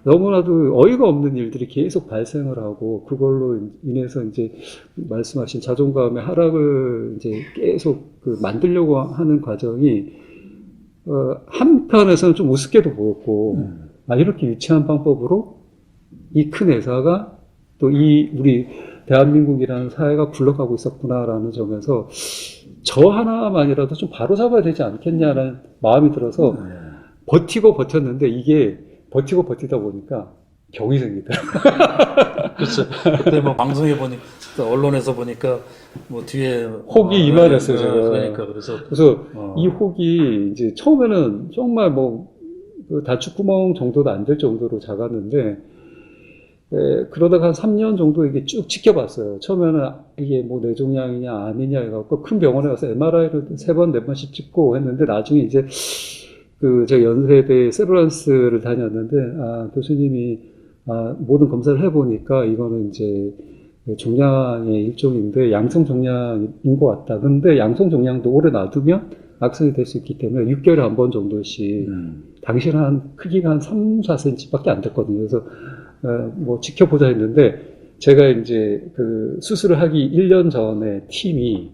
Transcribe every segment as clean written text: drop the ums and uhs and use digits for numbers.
너무나도 어이가 없는 일들이 계속 발생을 하고 그걸로 인해서 이제 말씀하신 자존감의 하락을 이제 계속 그 만들려고 하는 과정이 한편에서는 좀 우습게도 보였고 아 이렇게 유치한 방법으로 이 큰 회사가 또 이 우리 대한민국이라는 사회가 굴러가고 있었구나라는 점에서 저 하나만이라도 좀 바로잡아야 되지 않겠냐라는 마음이 들어서 버티고 버텼는데 이게 버티고 버티다 보니까 병이 생기더라고요. 그렇죠. 그때 뭐 방송에 보니까 언론에서 보니까 뭐 뒤에 혹이 이만했어요, 제가. 그러니까 그래서 이 혹이 이제 처음에는 정말 그 단추구멍 정도도 안 될 정도로 작았는데 그러다가 한 3년 정도 이게 쭉 지켜봤어요. 처음에는 이게 뭐 뇌종양이냐 암이냐 해갖고 큰 병원에 가서 MRI를 3번, 4번씩 찍고 했는데 나중에 이제 제가 연세대 세브란스를 다녔는데, 교수님이, 모든 검사를 해보니까 이거는 이제 종양의 일종인데 양성 종양인 것 같다. 근데 양성 종양도 오래 놔두면 악성이 될 수 있기 때문에 6개월에 한 번 정도씩, 당시는 크기가 한 3, 4cm 밖에 안 됐거든요. 그래서, 뭐 지켜보자 했는데, 제가 이제 수술을 하기 1년 전에 팀이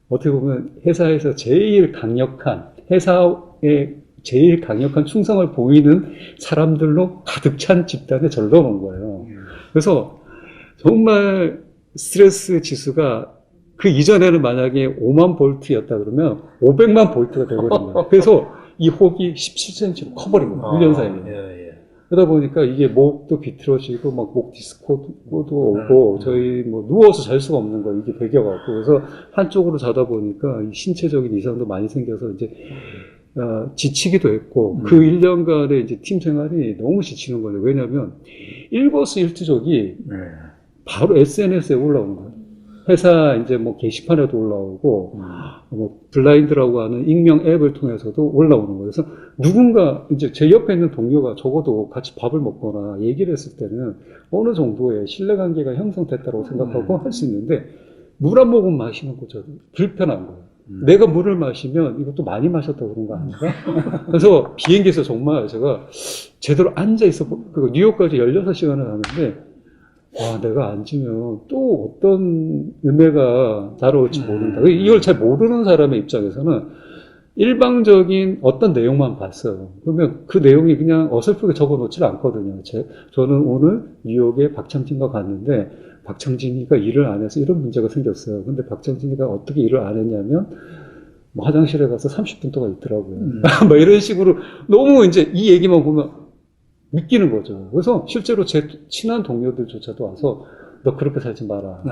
어떻게 보면 회사에서 제일 강력한, 회사의 제일 강력한 충성을 보이는 사람들로 가득 찬 집단에 절 넣어놓은 거예요. 그래서 정말 스트레스 지수가 그 이전에는 만약에 5만 볼트였다 그러면 500만 볼트가 되거든요. 그래서 이 혹이 17cm로 커버린 거예요. 1년 사이에. 그러다 보니까 이게 목도 비틀어지고 막 목 디스코도 오고 저희 뭐 누워서 잘 수가 없는 거예요. 이게 배겨갖고. 그래서 한쪽으로 자다 보니까 이 신체적인 이상도 많이 생겨서 이제 지치기도 했고 그 1년간의 이제 팀 생활이 너무 지치는 거예요. 왜냐하면 일거수일투족이 바로 SNS에 올라오는 거예요. 회사 이제 뭐 게시판에도 올라오고 뭐 블라인드라고 하는 익명 앱을 통해서도 올라오는 거예요. 그래서 누군가 이제 제 옆에 있는 동료가 적어도 같이 밥을 먹거나 얘기를 했을 때는 어느 정도의 신뢰관계가 형성됐다고 생각하고 할 수 있는데 물 한 모금 마시는 거 저도 불편한 거예요. 내가 물을 마시면 이것도 많이 마셨다고 그런 거 아닌가? 그래서 비행기에서 정말 제가 제대로 앉아있어, 뉴욕까지 16시간을 하는데, 와, 내가 앉으면 또 어떤 음해가 다가올지 모른다. 이걸 잘 모르는 사람의 입장에서는 일방적인 어떤 내용만 봤어요. 그러면 그 내용이 그냥 어설프게 적어 놓질 않거든요. 저는 오늘 뉴욕에 박창진과 갔는데, 박창진이가 일을 안 해서 이런 문제가 생겼어요. 근데 박창진이가 어떻게 일을 안 했냐면, 뭐 화장실에 가서 30분 동안 있더라고요. 뭐 이런 식으로 너무 이제 이 얘기만 보면 믿기는 거죠. 그래서 실제로 제 친한 동료들조차도 와서 너 그렇게 살지 마라.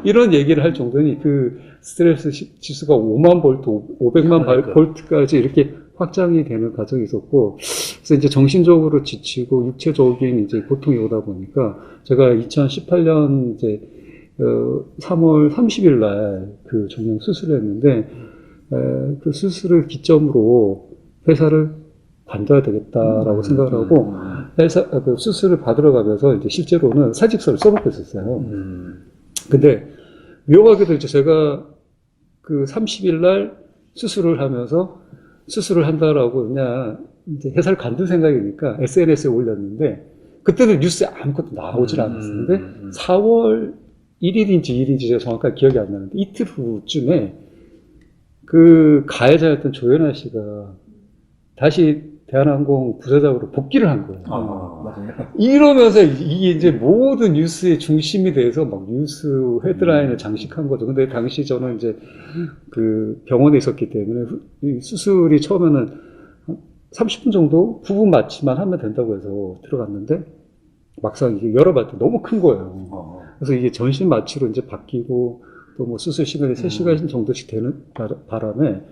이런 얘기를 할 정도니 그 스트레스 지수가 5만 볼트, 500만 볼트까지 이렇게 확장이 되는 과정이 있었고, 그래서 이제 정신적으로 지치고 육체적인 이제 고통이 오다 보니까 제가 2018년 이제 3월 30일 날 그 종양 수술을 했는데, 그 수술을 기점으로 회사를 관둬야 되겠다라고 생각을 하고, 그 수술을 받으러 가면서 이제 실제로는 사직서를 써놓고 있었어요. 근데 묘하게도 이제 제가 그 30일 날 수술을 하면서 수술을 한다라고 그냥 이제 회사를 관둘 생각이니까 SNS에 올렸는데, 그때는 뉴스에 아무것도 나오질 않았었는데 4월 1일인지 2일인지 제가 정확하게 기억이 안 나는데 이틀 후쯤에 그 가해자였던 조현아 씨가 다시 대한항공 부사장으로 복귀를 한 거예요. 맞아요. 이러면서 이게 이제 모든 뉴스의 중심이 돼서 막 뉴스 헤드라인을 장식한 거죠. 근데 당시 저는 이제 그 병원에 있었기 때문에 이 수술이 처음에는 30분 정도 부분 마취만 하면 된다고 해서 들어갔는데 막상 이게 열어봤더니 너무 큰 거예요. 그래서 이게 전신 마취로 이제 바뀌고 또 뭐 수술 시간이 3시간 정도씩 되는 바람에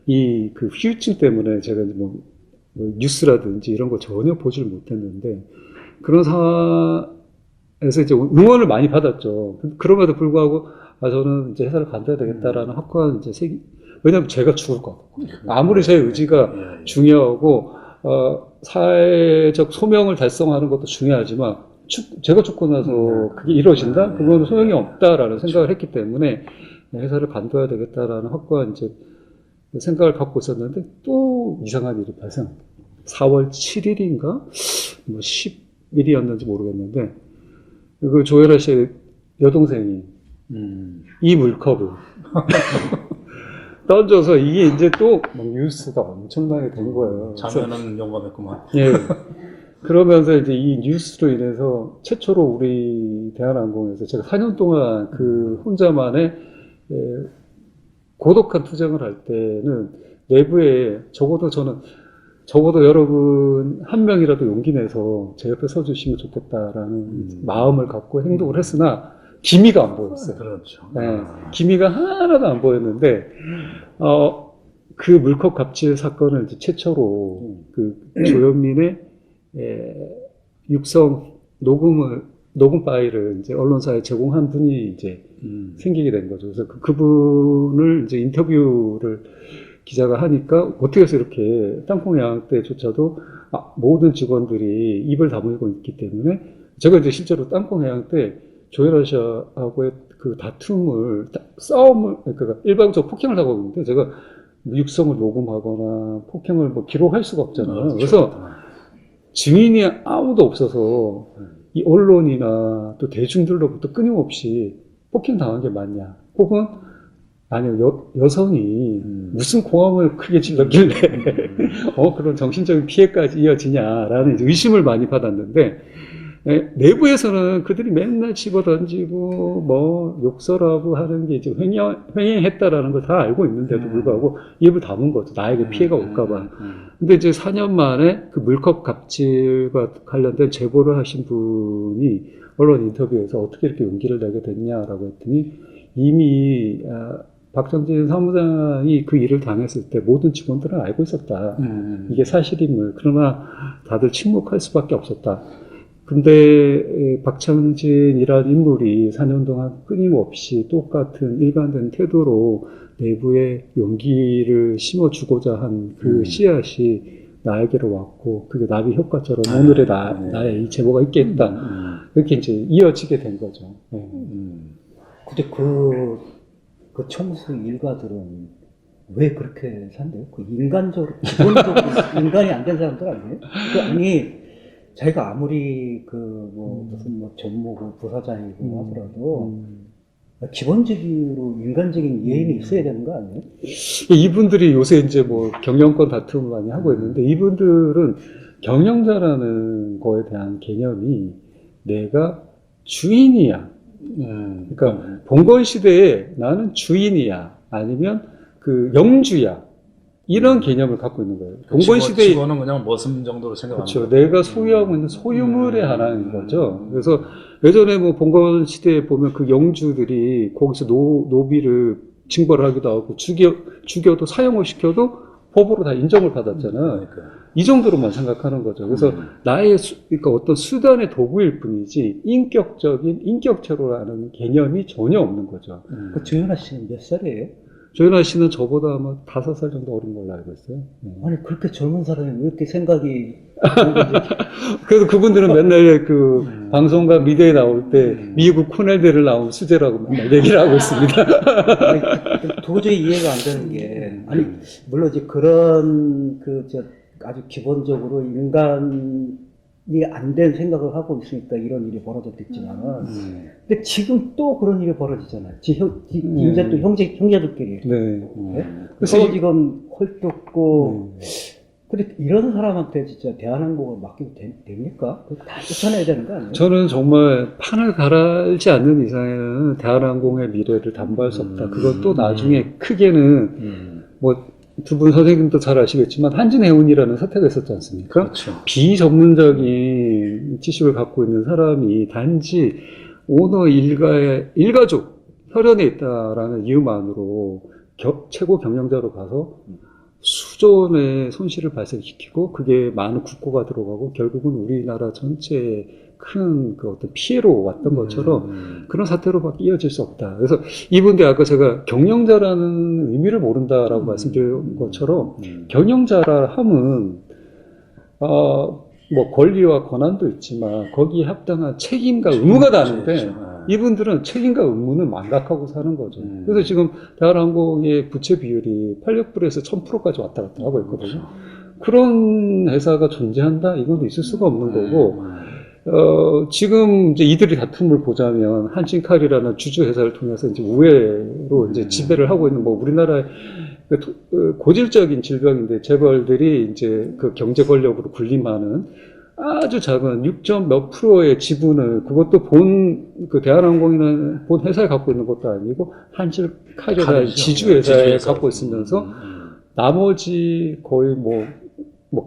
이 그 후유증 때문에 제가 이제 뭐 뉴스라든지 이런 거 전혀 보지를 못했는데 그런 상황에서 이제 응원을 많이 받았죠. 그럼에도 불구하고 저는 이제 회사를 관둬야 되겠다라는 확고한 이제 왜냐면 제가 죽을 것 같고 아무리 제 의지가 중요하고 사회적 소명을 달성하는 것도 중요하지만 제가 죽고 나서 그게 이루어진다? 그건 소용이 없다라는 생각을 했기 때문에 회사를 관둬야 되겠다라는 확고한 이제 생각을 갖고 있었는데 또 이상한 일이 발생합니다. 4월 7일인가? 뭐 10일이었는지 모르겠는데, 그 조혜라 씨의 여동생이 이 물컵을 던져서 이게 이제 또 막 뉴스가 엄청나게 된 거예요. 자면은 용감했구만. 예. 그러면서 이제 이 뉴스로 인해서 최초로 우리 대한항공에서 제가 4년 동안 그 혼자만의 고독한 투쟁을 할 때는 내부에 적어도 여러분 한 명이라도 용기 내서 제 옆에 서주시면 좋겠다라는 마음을 갖고 행동을 했으나 기미가 안 보였어요. 그렇죠. 네, 기미가 하나도 안 보였는데 그 물컵 갑질 사건을 이제 최초로 그 조현민의 육성 녹음 파일을 이제 언론사에 제공한 분이 이제 생기게 된 거죠. 그래서 그분을 이제 인터뷰를 기자가 하니까 어떻게 해서 이렇게 땅콩 야왕 때조차도 모든 직원들이 입을 다물고 있기 때문에 제가 이제 실제로 땅콩 야왕 때 조혜라 씨하고의 그 다툼을, 싸움을, 그러니까 일방적으로 폭행을 하고 있는데 제가 육성을 녹음하거나 폭행을 뭐 기록할 수가 없잖아요. 그래서 증인이 아무도 없어서 이 언론이나 또 대중들로부터 끊임없이 폭행 당한 게 맞냐, 혹은 아니요, 여성이 무슨 공함을 크게 질렀길래 그런 정신적인 피해까지 이어지냐라는 의심을 많이 받았는데, 내부에서는 그들이 맨날 집어던지고 뭐 욕설하고 하는 게 이제 횡행했다라는 걸 다 알고 있는데도 불구하고 입을 다문 거죠. 나에게 피해가 올까봐. 근데 이제 4년 만에 그 물컵 갑질과 관련된 제보를 하신 분이 언론 인터뷰에서 어떻게 이렇게 용기를 내게 됐냐라고 했더니, 이미 박정진 사무장이 그 일을 당했을 때 모든 직원들은 알고 있었다. 이게 사실임을. 그러나 다들 침묵할 수밖에 없었다. 근데 박창진이라는 인물이 4년 동안 끊임없이 똑같은 일관된 태도로 내부에 용기를 심어주고자 한 그 씨앗이 나에게로 왔고, 그게 나비 효과처럼 오늘의 나의 이 제보가 있게 했다. 이렇게 이제 이어지게 된 거죠. 근데 그 청수 일가들은 왜 그렇게 산대요? 그 인간적으로, 기본적으로 인간이 안 된 사람들 아니에요? 아니, 자기가 아무리 무슨 전무고 부사장이고 하더라도 기본적으로 인간적인 예의는 있어야 되는 거 아니에요? 이분들이 요새 이제 뭐 경영권 다툼을 많이 하고 있는데, 이분들은 경영자라는 거에 대한 개념이 내가 주인이야. 그러니까 봉건 시대에 나는 주인이야, 아니면 그 영주야, 이런 개념을 갖고 있는 거예요. 봉건 시대에 직원은 그냥 머슴 정도로 생각하는 그렇죠. 거예요. 내가 소유하고 있는 소유물의 하나인 거죠. 그래서 예전에 뭐 봉건 시대에 보면 그 영주들이 거기서 노비를 징벌을 하기도 하고 죽여도 사형을 시켜도 법으로 다 인정을 받았잖아요. 이 정도로만 생각하는 거죠. 그래서 그러니까 어떤 수단의 도구일 뿐이지 인격체로라는 개념이 전혀 없는 거죠. 그 조현아 씨는 몇 살이에요? 조현아 씨는 저보다 아마 5살 정도 어린 걸로 알고 있어요. 아니, 그렇게 젊은 사람이 왜 이렇게 생각이. 그래서 그분들은 맨날 그 방송과 미디어에 나올 때 미국 코넬대를 나온 수재라고 맨날 얘기를 하고 있습니다. 아니, 도저히 이해가 안 되는 게, 아니, 물론 이제 그런 아주 기본적으로 인간이 안 된 생각을 하고 있으니까 이런 일이 벌어졌겠지만은, 근데 지금 또 그런 일이 벌어지잖아요. 이제 또 형제들끼리. 네. 서로 지금 헐뜯고, 근데 이런 사람한테 진짜 대한항공을 맡기도 됩니까? 그거 다 쫓아내야 되는 거 아니에요? 저는 정말 판을 갈아지 않는 이상에는 대한항공의 미래를 담보할 수 없다. 그것도 나중에 크게는 두 분 선생님도 잘 아시겠지만 한진해운이라는 사태가 있었지 않습니까? 그렇죠. 비전문적인 지식을 갖고 있는 사람이 단지 오너 일가족 혈연에 있다라는 이유만으로 최고 경영자로 가서 수조원의 손실을 발생시키고, 그게 많은 국고가 들어가고 결국은 우리나라 전체에 큰 그 어떤 피해로 왔던 것처럼 그런 사태로 밖에 이어질 수 없다. 그래서 이분들 아까 제가 경영자라는 의미를 모른다라고 말씀드린 것처럼, 경영자라 함은 뭐 권리와 권한도 있지만 거기에 합당한 책임과 의무가 다른데, 이분들은 책임과 의무는 망각하고 사는 거죠. 그래서 지금 대한항공의 부채 비율이 800불에서 1000%까지 왔다 갔다 하고 있거든요. 그런 회사가 존재한다? 이건 있을 수가 없는 거고, 지금 이제 이들의 다툼을 보자면, 한진칼이라는 주주 회사를 통해서 이제 우회로 이제 지배를 하고 있는 뭐 우리나라의 고질적인 질병인데, 재벌들이 이제 그 경제 권력으로 군림하는 아주 작은 6점 몇 프로의 지분을, 그것도 그 대한항공이라는 본 회사에 갖고 있는 것도 아니고, 한진칼이라는 지주회사에 갖고 있으면서, 나머지 거의 뭐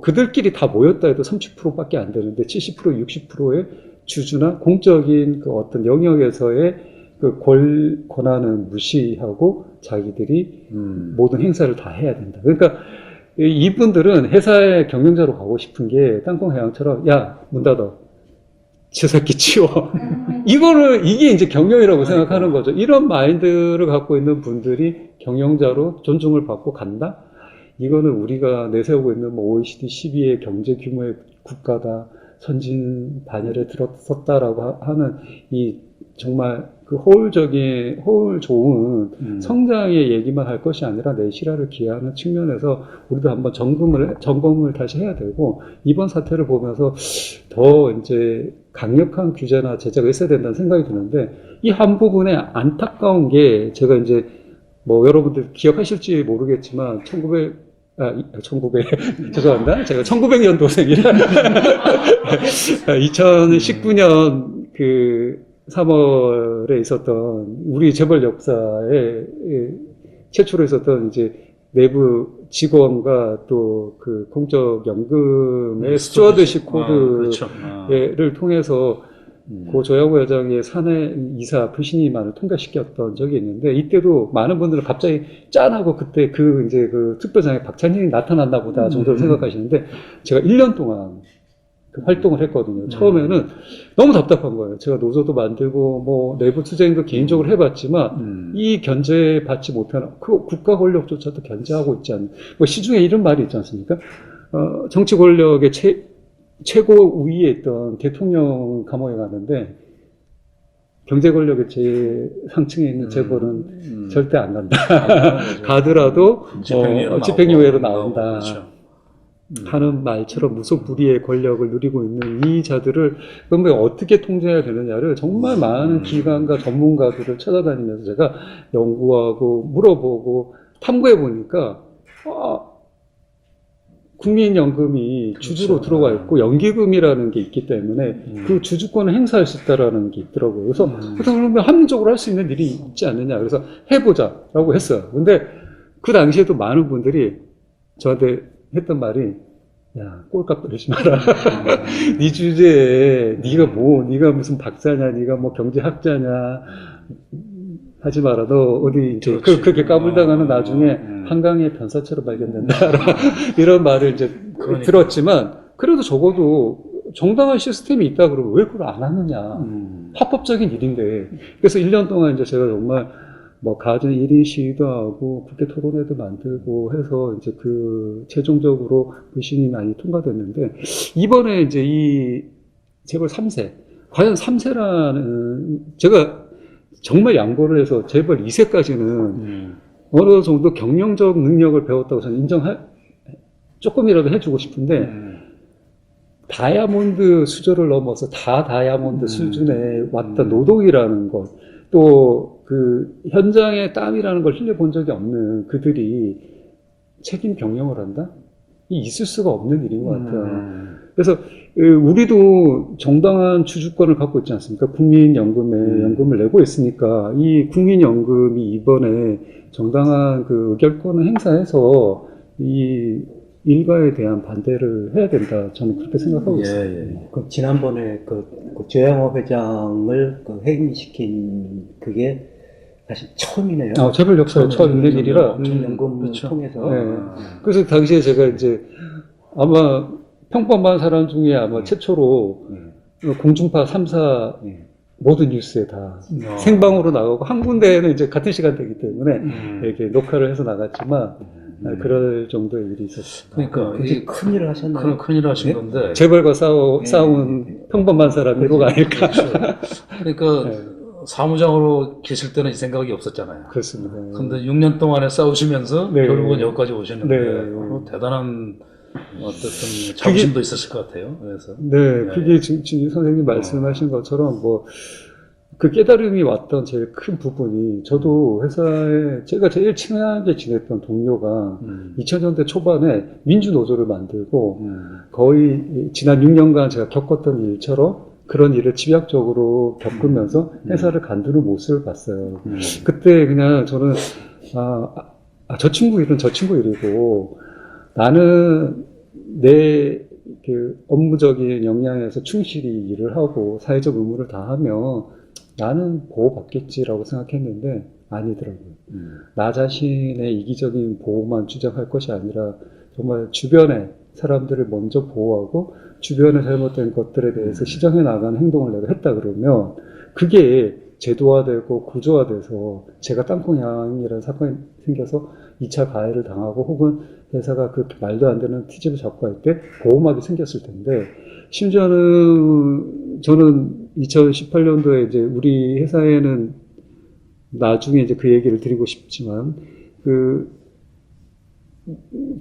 그들끼리 다 모였다 해도 30%밖에 안 되는데 70%, 60%의 주주나 공적인 그 어떤 영역에서의 그 권한은 무시하고 자기들이 모든 행사를 다 해야 된다. 그러니까 이분들은 회사의 경영자로 가고 싶은 게 땅콩해양처럼 야, 문 닫아. 저 새끼 치워. 이게 이제 경영이라고 생각하는 거죠. 이런 마인드를 갖고 있는 분들이 경영자로 존중을 받고 간다? 이거는 우리가 내세우고 있는 뭐 OECD 12의 경제 규모의 국가다, 선진 반열에 들어섰다라고 하는 이 정말 그 호울 좋은 성장의 얘기만 할 것이 아니라 내 실화를 기하는 측면에서 우리도 한번 점검을 다시 해야 되고, 이번 사태를 보면서 더 이제 강력한 규제나 제재가 있어야 된다는 생각이 드는데, 이 한 부분에 안타까운 게, 제가 이제 뭐 여러분들 기억하실지 모르겠지만 죄송합니다. 제가 1900년도생이라 2019년 그 3월에 있었던 우리 재벌 역사에 최초로 있었던 이제 내부 직원과 또 그 공적연금의 스튜어드십 코드를 통해서 고 조양호 회장의 사내 이사 부신임안을 통과시켰던 적이 있는데, 이때도 많은 분들은 갑자기 짠하고 그때 이제 그 특별장에 박찬일이 나타났나 보다 정도로 생각하시는데, 제가 1년 동안 그 활동을 했거든요. 처음에는 너무 답답한 거예요. 제가 노조도 만들고 뭐 내부 투쟁도 개인적으로 해봤지만 이 견제 받지 못하는 그 국가 권력조차도 견제하고 있지 않는, 뭐 시중에 이런 말이 있지 않습니까? 정치 권력의 최고 우위에 있던 대통령 감옥에 갔는데 경제 권력의 제일 상층에 있는 재벌은 절대 안 간다. 가더라도 집행유예로 나온다. 그렇죠. 하는 말처럼 무소불위의 권력을 누리고 있는 이 자들을 그러면 어떻게 통제해야 되느냐를 정말 많은 기관과 전문가들을 찾아다니면서 제가 연구하고 물어보고 탐구해 보니까 국민연금이 주주로 들어가 있고 연기금이라는 게 있기 때문에 그 주주권을 행사할 수 있다라는 게 있더라고요. 그래서 그러면 합리적으로 할 수 있는 일이 있지 않느냐. 그래서 해보자라고 했어요. 근데 그 당시에도 많은 분들이 저한테 했던 말이, 야, 꼴값 떨지 마라. 네 주제에 네가 무슨 박사냐, 네가 뭐 경제학자냐 하지 마라. 너 어디 이제 그렇게 까불다가는 나중에 한강의 변사처럼 발견된다. 이런 말을 이제 들었지만, 그래도 적어도 정당한 시스템이 있다 그러면 왜 그걸 안 하느냐. 합법적인 일인데. 그래서 1년 동안 이제 제가 정말 뭐 가전 1인 시위도 하고 국회 토론회도 만들고 해서 이제 최종적으로 부신임안이 통과됐는데, 이번에 이제 이 재벌 3세, 과연 3세라는, 제가 정말 양보를 해서 재벌 2세까지는 어느 정도 경영적 능력을 배웠다고 저는 조금이라도 해주고 싶은데, 다이아몬드 수저를 넘어서 다이아몬드 수준에 왔던 노동이라는 것, 또 그 현장의 땀이라는 걸 흘려본 적이 없는 그들이 책임 경영을 한다? 이 있을 수가 없는 일인 것 같아요. 그래서 우리도 정당한 주주권을 갖고 있지 않습니까? 국민연금에 연금을 내고 있으니까 이 국민연금이 이번에 정당한 그 의결권을 행사해서 이 일가에 대한 반대를 해야 된다. 저는 그렇게 생각하고 있습니다. 그 지난번에 그 조양호 회장을 해임시킨 그게 사실 처음이네요. 재벌 역사에 처음 있는 일이라. 연금을 통해서. 네. 그래서 당시에 제가 이제 아마 평범한 사람 중에 아마 최초로 공중파 3사 모든 뉴스에 다 생방으로 나가고, 한 군데에는 이제 같은 시간대이기 때문에 이렇게 녹화를 해서 나갔지만, 그럴 정도의 일이 있었어요. 그러니까 큰 일을 하셨나요? 큰 일을 하신 건데, 재벌과 싸운 평범한 사람 1호가 아닐까. 그러니까 사무장으로 계실 때는 이 생각이 없었잖아요. 그렇습니다. 근데 6년 동안에 싸우시면서 네. 결국은 여기까지 오셨는데, 네. 대단한 어쨌든 자부심도 있으실 것 같아요. 그래서 네, 그게 지금 선생님 말씀하신 것처럼 뭐 그 깨달음이 왔던 제일 큰 부분이 저도 회사에 제가 제일 친하게 지냈던 동료가 2000년대 초반에 민주노조를 만들고 거의 지난 6년간 제가 겪었던 일처럼 그런 일을 집약적으로 겪으면서 회사를 간두는 모습을 봤어요. 그때 그냥 저는 저 친구 일은 저 친구 일이고 나는 내 그 업무적인 역량에서 충실히 일을 하고 사회적 의무를 다하면 나는 보호받겠지라고 생각했는데 아니더라고요. 나 자신의 이기적인 보호만 주장할 것이 아니라 정말 주변의 사람들을 먼저 보호하고 주변에 잘못된 것들에 대해서 시정해 나가는 행동을 내가 했다 그러면 그게 제도화되고 구조화돼서 제가 땅콩향이라는 사건이 생겨서 2차 가해를 당하고 혹은 회사가 그 말도 안 되는 트집을 잡고 할 때 보호막이 생겼을 텐데 심지어는 저는 2018년도에 이제 우리 회사에는 나중에 이제 그 얘기를 드리고 싶지만 그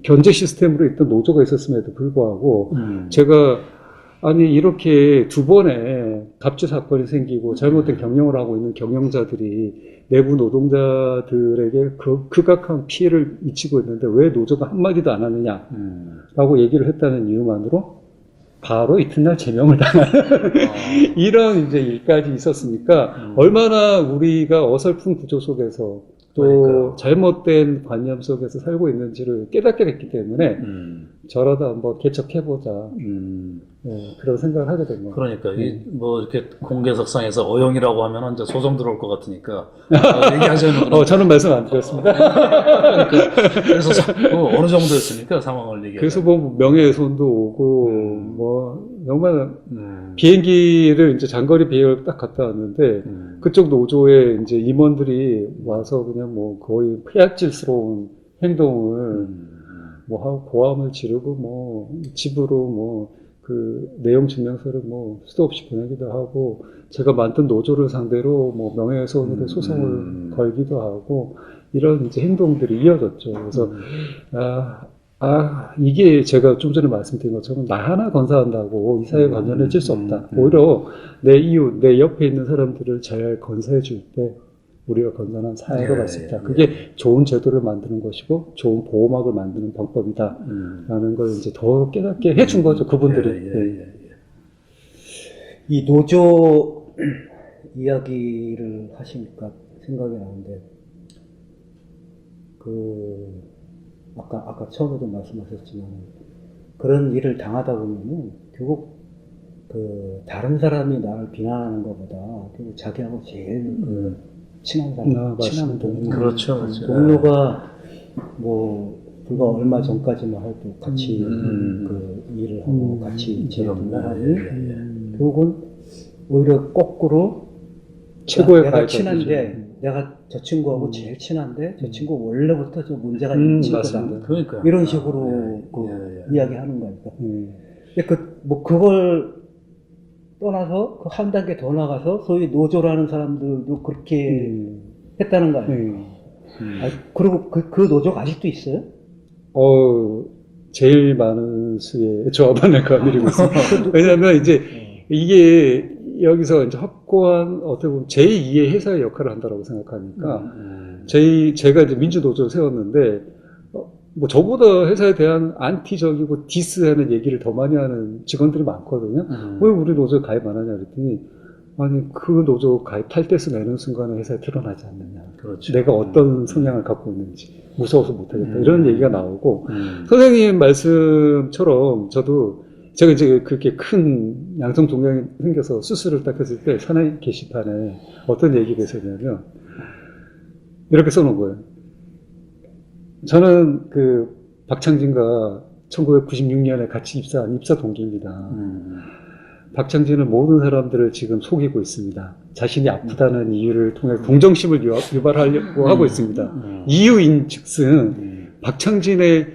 견제 시스템으로 있던 노조가 있었음에도 불구하고 제가 아니 이렇게 두 번의 갑질 사건이 생기고 잘못된 경영을 하고 있는 경영자들이 내부 노동자들에게 극악한 피해를 미치고 있는데 왜 노조가 한마디도 안 하느냐라고 얘기를 했다는 이유만으로 바로 이튿날 제명을 당하는 이런 이제 일까지 있었으니까 얼마나 우리가 어설픈 구조 속에서 또 그러니까요. 잘못된 관념 속에서 살고 있는지를 깨닫게 됐기 때문에 저라도 한번 개척해보자 그런 생각을 하게 된 거예요. 그러니까 뭐 이렇게 공개석상에서 어용이라고 하면 이제 소송 들어올 것 같으니까 얘기하자면 저는 말씀 안 드렸습니다. 그래서 어느 정도였습니까 상황을 얘기해. 그래서 뭐 명예훼손도 오고 뭐 정말 비행기를 이제 장거리 비행을 딱 갔다 왔는데 그쪽 노조에 이제 임원들이 와서 그냥 뭐 거의 폐악질스러운 행동을 뭐 하고 고함을 지르고 뭐 집으로 뭐 그 내용 증명서를 뭐 수도 없이 보내기도 하고 제가 만든 노조를 상대로 뭐 명예훼손으로 소송을 걸기도 하고 이런 이제 행동들이 이어졌죠. 그래서 이게 제가 좀 전에 말씀드린 것처럼 나 하나 건사한다고 이 사회 건전해 질 수 없다. 오히려 내 이웃, 내 옆에 있는 사람들을 잘 건사해 줄 때 우리가 건전한 사회로 갈 수 있다. 그게 좋은 제도를 만드는 것이고 좋은 보호막을 만드는 방법이다. 라는 걸 이제 더 깨닫게 해준 거죠, 그분들이. 이 노조 이야기를 하시니까 생각이 나는데 아까 처음에도 말씀하셨지만 그런 일을 당하다 보면은 결국 다른 사람이 나를 비난하는 것보다 결국 자기하고 제일 친한 사람, 친한 동료, 그렇죠. 동료가 뭐 불과 얼마 전까지만 해도 같이 그 일을 하고 같이 제동을 하니 결국은 오히려 거꾸로 최고의 내가 가해자. 친한데 내가 저 친구하고 제일 친한데 저 친구 원래부터 좀 문제가 있는 친구다. 맞습니다. 그러니까 이런 식으로 이야기하는 거니까. 근데 그걸 떠나서 한 단계 더 나가서 소위 노조라는 사람들도 그렇게 했다는 거 아니에요? 그리고 그 노조가 아직도 있어요? 제일 많은 수의 저하반을 거느리고 있습니다. 왜냐하면 이제 이게 여기서 이제 확고한 어떻게 보면 제2의 회사의 역할을 한다고 생각하니까 제가 이제 민주노조를 세웠는데 뭐 저보다 회사에 대한 안티적이고 디스하는 얘기를 더 많이 하는 직원들이 많거든요. 왜 우리 노조에 가입 안 하냐 그랬더니 아니 그 노조 가입할 때서 내는 순간에 회사에 드러나지 않느냐. 그렇죠. 내가 어떤 성향을 갖고 있는지 무서워서 못하겠다 이런 얘기가 나오고 선생님 말씀처럼 저도 제가 이제 그렇게 큰 양성 종양이 생겨서 수술을 딱 했을 때 사내 게시판에 어떤 얘기가 있었냐면 이렇게 써놓은 거예요. 저는 그 박창진과 1996년에 같이 입사한 입사 동기입니다. 박창진은 모든 사람들을 지금 속이고 있습니다. 자신이 아프다는 이유를 통해 동정심을 유발하려고 하고 있습니다. 이유인 즉슨 박창진의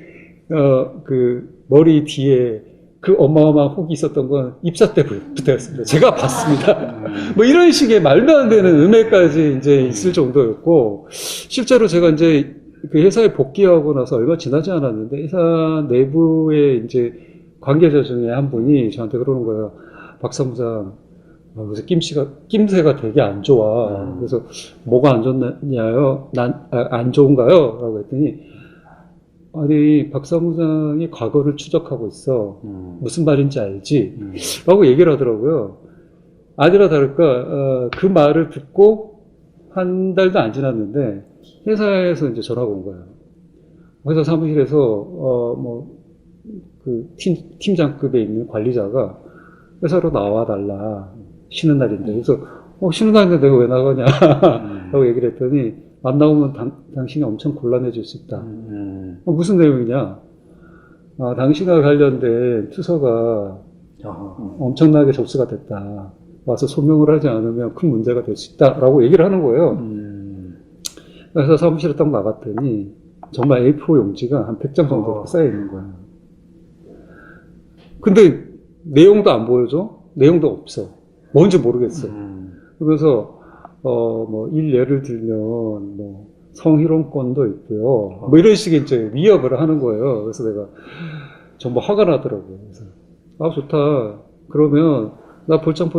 그 머리 뒤에 그 어마어마한 혹이 있었던 건 입사 때부터였습니다. 제가 봤습니다. 뭐 이런 식의 말도 안 되는 음해까지 이제 있을 정도였고, 실제로 제가 이제 그 회사에 복귀하고 나서 얼마 지나지 않았는데 회사 내부에 이제 관계자 중에 한 분이 저한테 그러는 거예요. 박 사무장, 그래서 낌새가 되게 안 좋아. 그래서 뭐가 안 좋냐요? 안 좋은가요? 라고 했더니 아니 박 사무장이 과거를 추적하고 있어. 무슨 말인지 알지? 라고 얘기를 하더라고요. 아니라 다를까 그 말을 듣고 한 달도 안 지났는데 회사에서 이제 전화가 온 거예요. 회사 사무실에서 그 팀장급에 있는 관리자가 회사로 나와달라. 쉬는 날인데. 그래서 쉬는 날인데 내가 왜 나가냐 라고 얘기를 했더니 안 나오면 당신이 엄청 곤란해질 수 있다. 무슨 내용이냐? 당신과 관련된 투서가 엄청나게 접수가 됐다. 와서 소명을 하지 않으면 큰 문제가 될 수 있다라고 얘기를 하는 거예요. 그래서 사무실에 딱 나갔더니 정말 A4 용지가 한 100장 정도 쌓여 있는 거예요. 근데 내용도 안 보여줘? 내용도 없어. 뭔지 모르겠어. 그래서 예를 들면 성희롱권도 있고요. 이런 식의 이제 위협을 하는 거예요. 그래서 내가 정말 화가 나더라고요. 그래서 좋다. 그러면 나 별장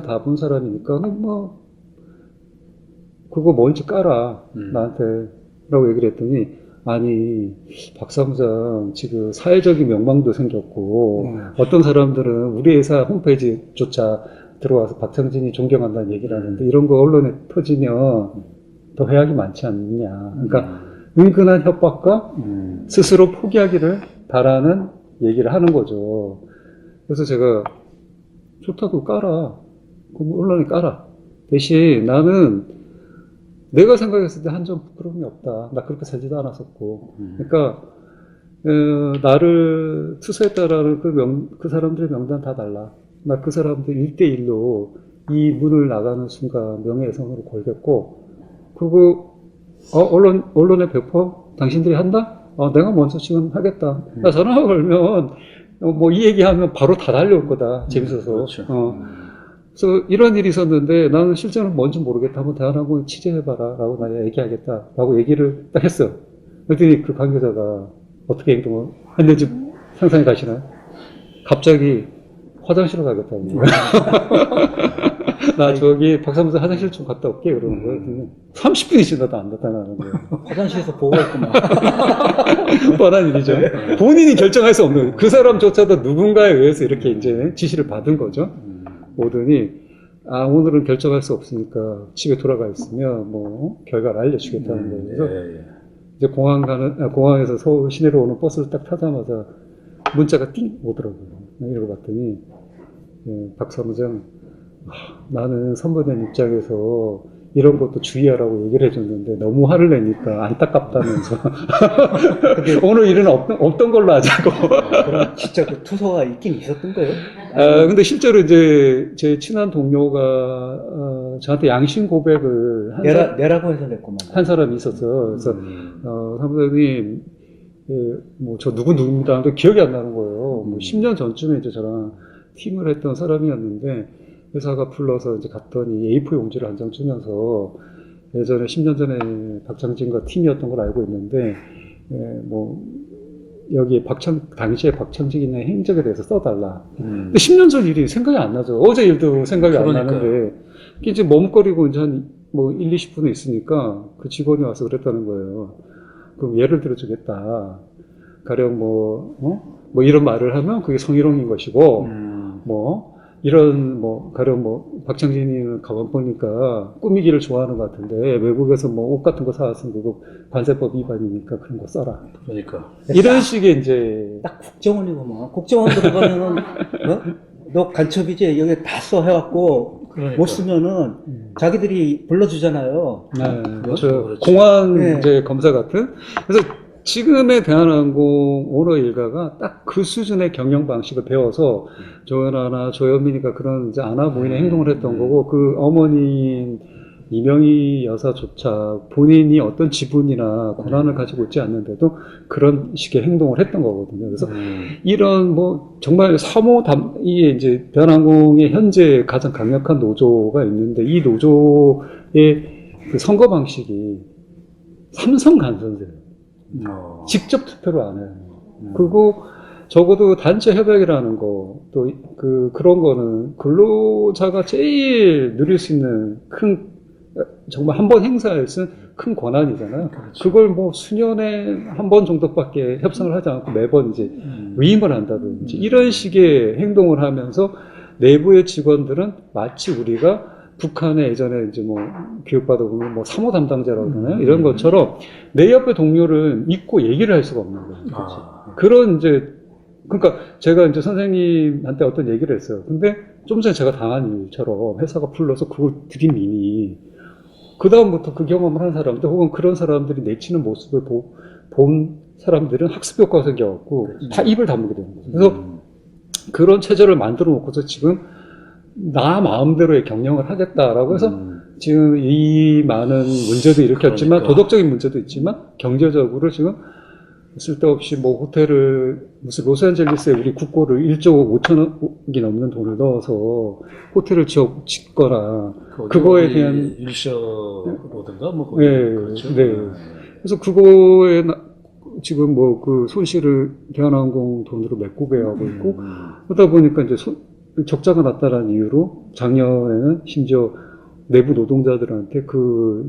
다 본 사람이니까 그거 뭔지 깔아 나한테 라고 얘기를 했더니 아니 박 사무장 지금 사회적인 명망도 생겼고 어떤 사람들은 우리 회사 홈페이지조차 들어와서 박창진이 존경한다는 얘기를 하는데 이런 거 언론에 터지면 더 해악이 많지 않느냐. 그러니까 은근한 협박과 스스로 포기하기를 바라는 얘기를 하는 거죠. 그래서 제가 좋다고 깔아. 그럼 언론에 깔아. 대신 나는 내가 생각했을 때 한 점 부끄러움이 없다. 나 그렇게 살지도 않았었고. 그러니까 나를 투서했다라는 그 사람들의 명단 다 달라. 나 그 사람들 1대1로 이 문을 나가는 순간 명예훼손으로 걸겠고 그거 언론에 배포 당신들이 한다? 내가 먼저 지금 하겠다. 나 전화 걸면 이 얘기하면 바로 다 달려올 거다. 재밌어서. 그렇죠. 그래서 이런 일이 있었는데 나는 실제로는 뭔지 모르겠다. 한번 대한항공 취재해봐라. 라고 나 얘기하겠다. 라고 얘기를 딱 했어. 그랬더니 그 관계자가 어떻게 행동을 했는지 상상이 가시나요? 갑자기 화장실로 가겠다는 거예요. 나 저기 박 사무장 화장실 좀 갔다 올게. 그러는 거예요. 30분이 지나도 안 나타나는 거예요. 화장실에서 보고 있구만. 뻔한 일이죠. 본인이 결정할 수 없는 그 사람조차도 누군가에 의해서 이렇게 이제 지시를 받은 거죠. 오더니 오늘은 결정할 수 없으니까 집에 돌아가 있으면 결과를 알려주겠다는 거예요. 그래서 이제 공항에서 서울 시내로 오는 버스를 딱 타자마자 문자가 띵 오더라고요. 이러고 봤더니 박 사무장 나는 선배님 입장에서 이런 것도 주의하라고 얘기를 해줬는데 너무 화를 내니까 안타깝다면서 오늘 일은 없던 걸로 하자고. 그럼 진짜 그 투서가 있긴 있었던 거예요? 근데 실제로 이제 제 친한 동료가 저한테 양심 고백을 내라고 해서 냈구만. 한 사람이 있었어요. 그래서 사무장님 저 누구입니다. 근데 기억이 안 나는 거예요. 10년 전쯤에 이제 저랑 팀을 했던 사람이었는데 회사가 불러서 이제 갔더니 A4 용지를 한 장 주면서 예전에 10년 전에 박창진과 팀이었던 걸 알고 있는데 여기에 당시에 박창진의 행적에 대해서 써달라. 근데 10년 전 일이 생각이 안 나죠. 어제 일도 생각이 안 나는데 이제 머뭇거리고 이제 한 1, 20분에 있으니까 그 직원이 와서 그랬다는 거예요. 그럼 예를 들어주겠다. 가령 이런 말을 하면 그게 성희롱인 것이고 이런 가령 박창진이는 가만 보니까 꾸미기를 좋아하는 것 같은데 외국에서 옷 같은 거 사왔으면 그거 관세법 위반이니까 그런 거 써라. 그러니까 이런 식의 이제 딱 국정원이구만. 국정원 들어가면은 너 간첩이지 여기 다 써 해갖고 그러니까. 못 쓰면은 자기들이 불러주잖아요. 네, 그렇죠. 공안 이제 검사 같은. 그래서 지금의 대한항공 오너 일가가 딱 그 수준의 경영 방식을 배워서 조연아나 조현민이가 그런 이제 안아 보이는 행동을 했던 거고 그 어머니인 이명희 여사조차 본인이 어떤 지분이나 권한을 가지고 있지 않는데도 그런 식의 행동을 했던 거거든요. 그래서 이런 정말 사모담이 이제 대한항공의 현재 가장 강력한 노조가 있는데 이 노조의 그 선거 방식이 삼성 간선세요. 직접 투표를 안 해요. 그리고 적어도 단체 협약이라는 거, 또 그런 거는 근로자가 제일 누릴 수 있는 정말 한 번 행사할 수 있는 큰 권한이잖아요. 그렇죠. 그걸 뭐 수년에 한 번 정도밖에 협상을 하지 않고 매번 이제 위임을 한다든지 이런 식의 행동을 하면서 내부의 직원들은 마치 우리가 북한에 예전에 이제 뭐 교육받아 보면 뭐 사무 담당자라고 그러나요? 이런 것처럼 내 옆에 동료를 믿고 얘기를 할 수가 없는 거예요. 그런 이제 그러니까 제가 이제 선생님한테 어떤 얘기를 했어요. 근데 좀 전에 제가 당한 일처럼 회사가 불러서 그걸 들이미니 그 다음부터 그 경험을 한 사람들 혹은 그런 사람들이 내치는 모습을 본 사람들은 학습 효과가 생겨갖고 다 입을 다물게 되는 거죠. 그래서 그런 체제를 만들어 놓고서 지금 나 마음대로의 경영을 하겠다라고 해서 지금 이 많은 문제도 일으켰지만 그러니까. 도덕적인 문제도 있지만 경제적으로 지금 쓸데없이 뭐 호텔을 무슨 로스앤젤레스에 우리 국고를 1조 5천억이 넘는 돈을 넣어서 호텔을 짓거나 그거에 대한 일셔로든가 뭐 거기 네, 그렇죠. 네. 그래서 그거에 지금 뭐 그 손실을 대한항공 돈으로 메꾸게 하고 있고 그러다 보니까 이제 적자가 났다라는 이유로 작년에는 심지어 내부 노동자들한테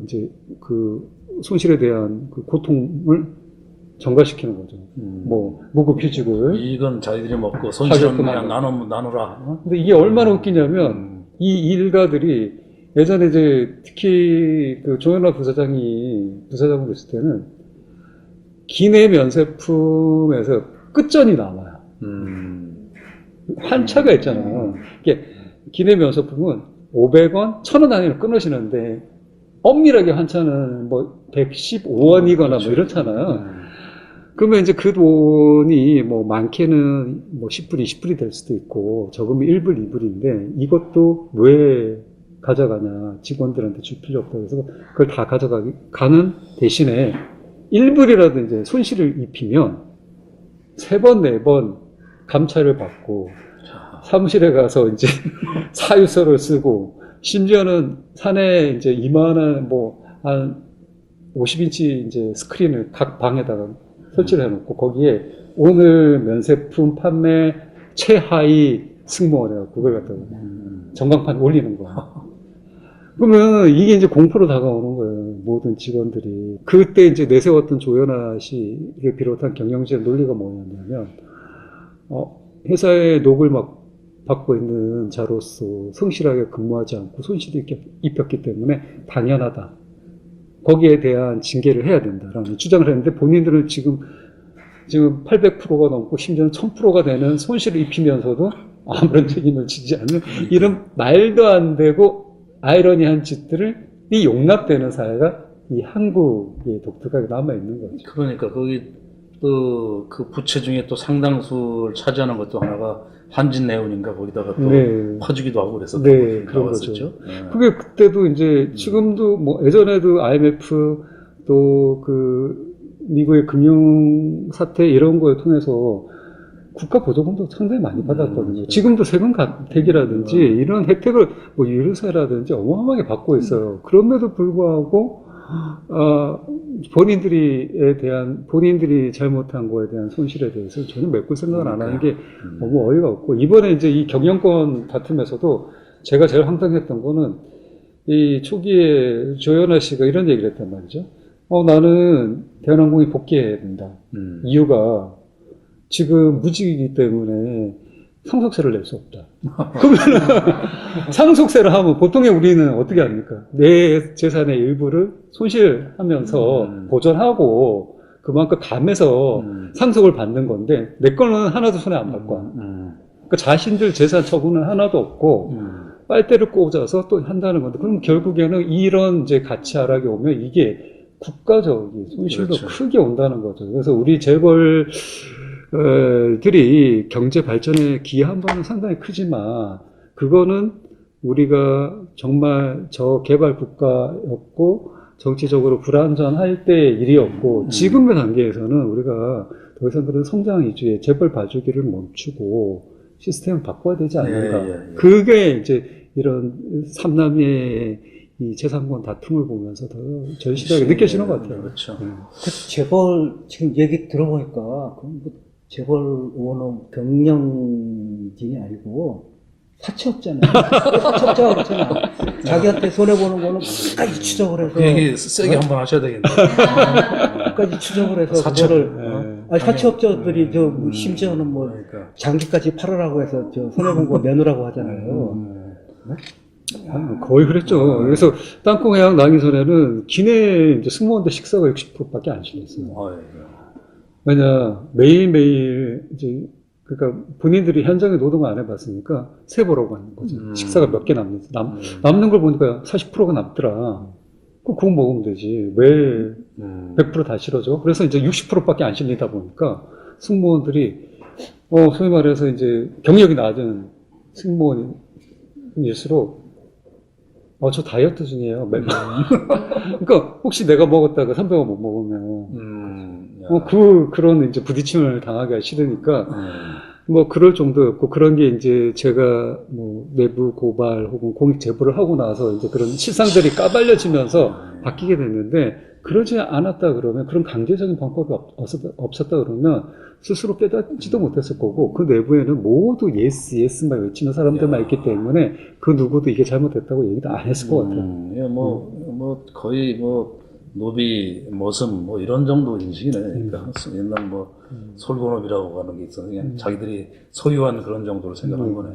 이제 그 손실에 대한 그 고통을 전가시키는 거죠. 뭐 무급휴직을. 이건 자기들이 먹고 손실은 그냥 하게끔 나누라. 어? 근데 이게 얼마나 웃기냐면 이 일가들이 예전에 이제 특히 그 조현아 부사장으로 있을 때는 기내 면세품에서 끝전이 남아요. 환차가 있잖아요. 이게 기내 면세품은 500원, 1000원 단위로 끊으시는데 엄밀하게 환차는 뭐 115원이거나 그렇죠. 뭐 이렇잖아요. 그러면 이제 그 돈이 뭐 많게는 뭐 10불, 20불이 될 수도 있고 적으면 1불, 2불인데 이것도 왜 가져가냐. 직원들한테 줄 필요 없다고 해서 그걸 다 가져가는 대신에 1불이라도 이제 손실을 입히면 3번, 4번 감찰을 받고 사무실에 가서 이제 사유서를 쓰고 심지어는 산에 이제 이만한 뭐 한 50인치 이제 스크린을 각 방에다가 설치를 해놓고 거기에 오늘 면세품 판매 최하위 승무원이라고 그걸 갖다가 전광판 올리는 거야. 그러면 이게 이제 공포로 다가오는 거예요. 모든 직원들이. 그때 이제 내세웠던 조현아 씨를 비롯한 경영진의 논리가 뭐였냐면, 회사의 녹을 막 받고 있는 자로서 성실하게 근무하지 않고 손실이 입혔기 때문에 당연하다. 거기에 대한 징계를 해야 된다라는 주장을 했는데 본인들은 지금 800%가 넘고 심지어는 1000%가 되는 손실을 입히면서도 아무런 책임을 지지 않는 이런 말도 안 되고 아이러니한 짓들이 용납되는 사회가 이 한국의 독특하게 남아있는 거죠. 그러니까 거기 또 그 부채 중에 또 상당수를 차지하는 것도 하나가 한진네온인가 거기다가 또 네. 퍼주기도 하고 그랬었던 네, 것도 그런 나왔었죠. 그게 그때도 이제 지금도 뭐 예전에도 IMF 또 그 미국의 금융 사태 이런 거에 통해서 국가 보조금도 상당히 많이 받았거든요. 지금도 세금 혜택이라든지 이런 혜택을 뭐 유류세라든지 어마어마하게 받고 있어요. 그럼에도 불구하고 본인들이 잘못한 거에 대한 손실에 대해서 전혀 메꿀 생각을 안 하는 게 너무 어이가 없고 이번에 이제 이 경영권 다툼에서도 제가 제일 황당했던 거는 이 초기에 조현아 씨가 이런 얘기를 했단 말이죠. 나는 대한항공이 복귀해야 된다. 이유가 지금 무직이기 때문에 상속세를 낼 수 없다. 그러면 상속세를 하면 보통의 우리는 어떻게 합니까? 내 재산의 일부를 손실하면서 보존하고 그만큼 감해서 상속을 받는 건데 내 거는 하나도 손에 안 받고 그러니까 자신들 재산 처분은 하나도 없고 빨대를 꽂아서 또 한다는 건데 그럼 결국에는 이런 이제 가치 하락이 오면 이게 국가적인 손실도 그렇죠. 크게 온다는 거죠. 그래서 우리 재벌 들이 경제 발전에 기여한 바는 상당히 크지만 그거는 우리가 정말 저개발 국가였고 정치적으로 불안전할 때의 일이었고 지금의 단계에서는 우리가 더 이상 그런 성장 위주의 재벌 봐주기를 멈추고 시스템을 바꿔야 되지 않는가. 예. 그게 이제 이런 삼남의 이 재산권 다툼을 보면서 더 절실하게 느껴지는 것 같아요. 그렇죠. 그 재벌 지금 얘기 들어보니까 그럼 뭐 재벌 의원은 경영진이 아니고 사채업자네. 사채업자가 그렇잖아. 자기한테 손해보는 거는 끝까지 추적을 해서 그 얘기 세게 한번 하셔야 되겠네. 끝까지 추적을 해서 사채업. 그거를 아니, 사채업자들이 뭐 심지어는 뭐 그러니까. 장기까지 팔으라고 해서 저 손해본 거 내놓으라고 하잖아요. 거의 그랬죠. 그래서 땅콩해양 나기 전에는 기내 이제 승무원들 식사가 60%밖에 안 실렸어요. 왜냐 매일매일 이제 그러니까 본인들이 현장에 노동을 안 해봤으니까 세보라고 하는 거죠. 식사가 몇 개 남는지 남는 걸 보니까 40%가 남더라. 그거 먹으면 되지. 왜 100% 다 실어줘? 그래서 이제 60%밖에 안 실리다 보니까 승무원들이 소위 말해서 이제 경력이 낮은 승무원일수록 저 다이어트 중이에요. 그러니까 혹시 내가 먹었다가 선배가 못 먹으면 그런 이제 부딪힘을 당하기가 싫으니까 뭐 그럴 정도였고 그런 게 이제 제가 뭐 내부 고발 혹은 공익 제보를 하고 나서 이제 그런 실상들이 까발려지면서 바뀌게 됐는데 그러지 않았다 그러면 그런 강제적인 방법이 없었다 그러면 스스로 깨닫지도 못했을 거고 그 내부에는 모두 예스만 외치는 사람들만 있기 때문에 그 누구도 이게 잘못됐다고 얘기도 안 했을 것 같아요. 예, 뭐 거의 뭐 노비 모섬 뭐 이런 정도 인식이네. 그러니까 옛날 뭐 솔본업이라고 하는 게 있어. 그냥 자기들이 소유한 그런 정도로 생각한 거네.